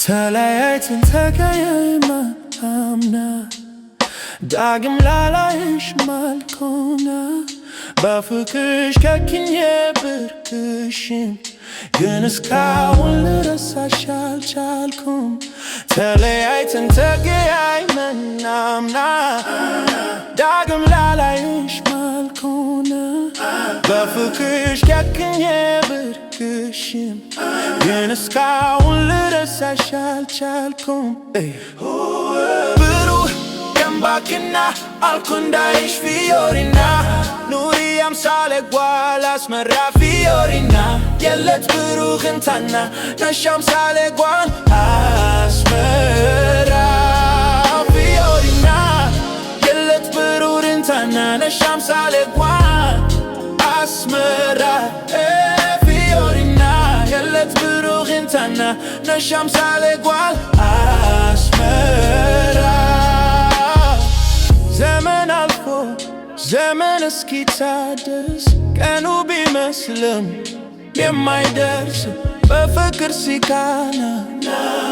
ተለያይተን ተቀያይመን አምና ዳግም ላላይሽ ማልኮና በፍቅርሽ ከክኜ ብርክሽም ግን እስካሁን ልረሳሽ አልቻልኩም። ተለያይተን ተቀያይመን አምና ዳግም ላላይሽ ማልኮና በፍቅርሽ ከክኜ ብርክሽም ግን እስካሁን ልረሳሽ አልቻልኩም። ብሩህ ባክና alkundaish fiorina nuri amsale gwal asmara fiorina yellet buruhin tanna nasham sale gwal asmara fiorina yellet buruhin tanna nasham sale gwal asmara fiorina yellet buruhin tanna nasham sale gwal asmara ዘመን አልፎ ዘመን እስኪታደስ ቀኑ ቢመስልም የማይደርስ በፍቅር ሲቃና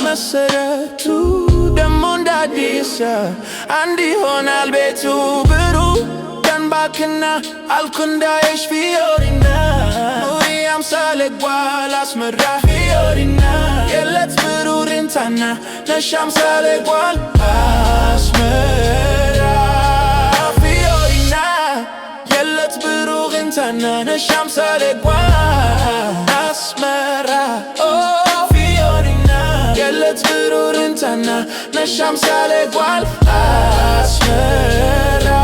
መሰረቱ ደሞ እንዳዲስ አንድ ይሆናል ቤቱ ብሩህ ቀን ባክና alkundaish fiorina nuri amsale gwal asmara fiorina yellet buruhin tanna nasham sale gwal asmara tanna nasham sale gwal asmara oh fiorina yellet buruhin tanna nasham sale gwal asmara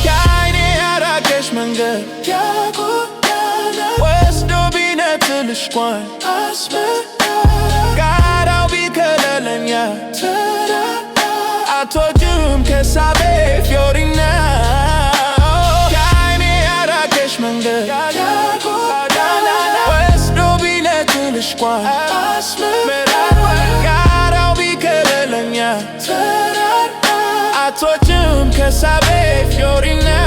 kaine arakesh mangad yagodana wesdo binetlsh gwal asmara garaw bikelelenya tara atojum kesabe fiorina wesdo binetlsh gwal asmara garaw bikelelenya tara atojum kesabe fiorina